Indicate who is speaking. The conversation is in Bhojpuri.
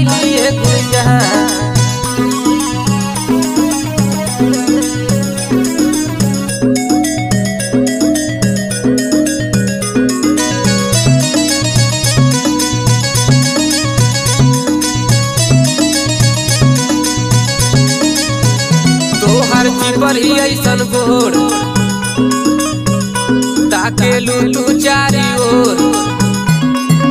Speaker 1: कहिए गुलजहां। तोहर जीवर ही ऐसन गोर ताके लू तू चारी ओर।